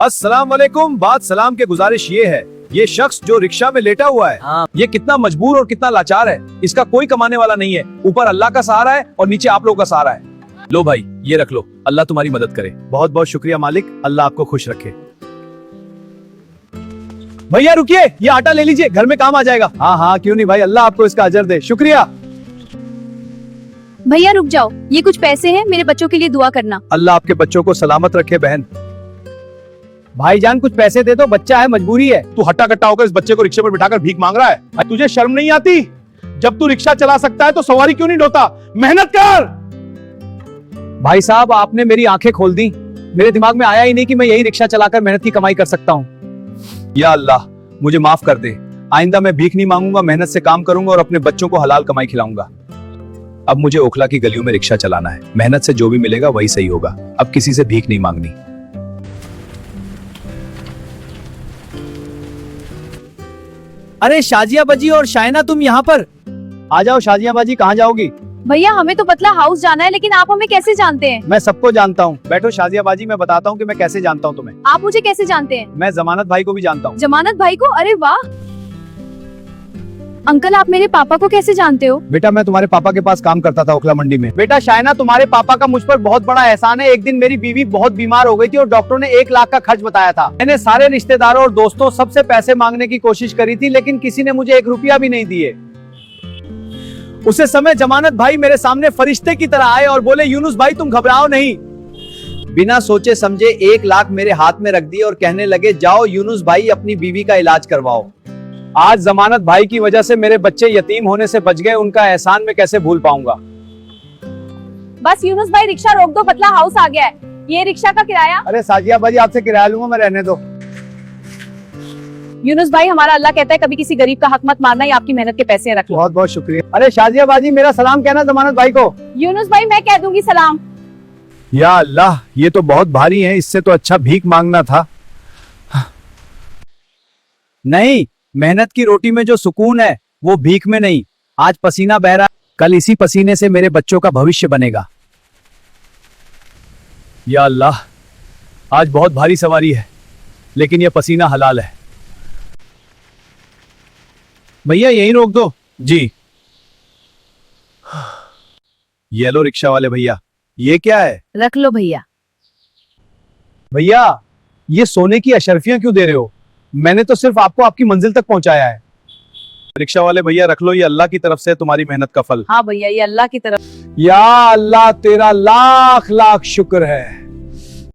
अस्सलाम वालेकुम। बात सलाम के गुजारिश ये है, ये शख्स जो रिक्शा में लेटा हुआ है, ये कितना मजबूर और कितना लाचार है। इसका कोई कमाने वाला नहीं है, ऊपर अल्लाह का सहारा है और नीचे आप लोगों का सहारा है। लो भाई ये रख लो, अल्लाह तुम्हारी मदद करे। बहुत बहुत शुक्रिया मालिक, अल्लाह आपको खुश रखे। भैया रुकिए, ये आटा ले लीजिए, घर में काम आ जाएगा। हाँ हाँ क्यों नहीं भाई, अल्लाह आपको इसका अजर दे, शुक्रिया। भैया रुक जाओ, ये कुछ पैसे हैं, मेरे बच्चों के लिए दुआ करना। अल्लाह आपके बच्चों को सलामत रखे बहन। भाईजान कुछ पैसे दे दो, बच्चा है, मजबूरी है। तू हट्टा कट्टा होकर इस बच्चे को रिक्शे पर बिठाकर भीख मांग रहा है। तुझे शर्म नहीं आती? जब तू रिक्शा चला सकता है तो सवारी क्यों नहीं ढोता? मेहनत कर। भाई साहब आपने मेरी आंखें खोल दी, मेरे दिमाग में आया ही नहीं कि मैं यही रिक्शा चलाकर मेहनत की कमाई कर सकता हूँ। या अल्लाह मुझे माफ कर दे, आइंदा मैं भीख नहीं मांगूंगा, मेहनत से काम करूंगा और अपने बच्चों को हलाल कमाई खिलाऊंगा। अब मुझे ओखला की गलियों में रिक्शा चलाना है, मेहनत से जो भी मिलेगा वही सही होगा। अब किसी से भीख नहीं मांगनी। अरे शाजिया बाजी और शाइना तुम यहाँ पर आ जाओ। शाजिया बाजी कहाँ जाओगी? भैया हमें तो पतला हाउस जाना है, लेकिन आप हमें कैसे जानते हैं? मैं सबको जानता हूँ। बैठो शाजिया बाजी, मैं बताता हूँ कि मैं कैसे जानता हूँ तुम्हें। आप मुझे कैसे जानते हैं? मैं जमानत भाई को भी जानता हूँ। जमानत भाई को? अरे वाह। अंकल आप मेरे पापा को कैसे जानते हो? बेटा मैं तुम्हारे पापा के पास काम करता था ओखला मंडी में। बेटा शाइना तुम्हारे पापा का मुझ पर बहुत बड़ा एहसान है। एक दिन मेरी बीवी बहुत बीमार हो गई थी और डॉक्टरों ने 1 लाख का खर्च बताया था। मैंने सारे रिश्तेदारों और दोस्तों सबसे पैसे मांगने की कोशिश करी थी, लेकिन किसी ने मुझे 1 रुपया भी नहीं दिए। उसे समय जमानत भाई मेरे सामने फरिश्ते की तरह आए और बोले, यूनुस भाई तुम घबराओ नहीं। बिना सोचे समझे 1 लाख मेरे हाथ में रख दिए और कहने लगे, जाओ यूनुस भाई अपनी बीवी का इलाज करवाओ। आज जमानत भाई की वजह से मेरे बच्चे यतीम होने से बच गए, उनका एहसान मैं कैसे भूल पाऊंगा। बस यूनुस भाई रिक्शा रोक दो, पतला हाउस आ गया है। ये रिक्शा का किराया। अरे साजिया बाजी आपसे किराया लूंगा मैं, रहने दो। यूनुस भाई हमारा अल्लाह कहता है कभी किसी गरीब का हक मत मारना, ये आपकी मेहनत के पैसे रख लो। बहुत बहुत शुक्रिया। अरे शाजिया बाजी मेरा सलाम कहना जमानत भाई को। यूनुस भाई मैं कह दूंगी सलाम। या अल्लाह ये तो बहुत भारी है, इससे तो अच्छा भीख मांगना था। नहीं, मेहनत की रोटी में जो सुकून है वो भीख में नहीं। आज पसीना बह रहा, कल इसी पसीने से मेरे बच्चों का भविष्य बनेगा। या अल्लाह आज बहुत भारी सवारी है, लेकिन यह पसीना हलाल है। भैया यहीं रोक दो जी। ये लो रिक्शा वाले भैया, ये क्या है? रख लो भैया। भैया ये सोने की अशर्फियां क्यों दे रहे हो? मैंने तो सिर्फ आपको आपकी मंजिल तक पहुंचाया है। रिक्शा वाले भैया रख लो, ये अल्लाह की तरफ से तुम्हारी मेहनत का फल। हाँ भैया ये अल्लाह की तरफ। या अल्लाह तेरा लाख लाख शुक्र है।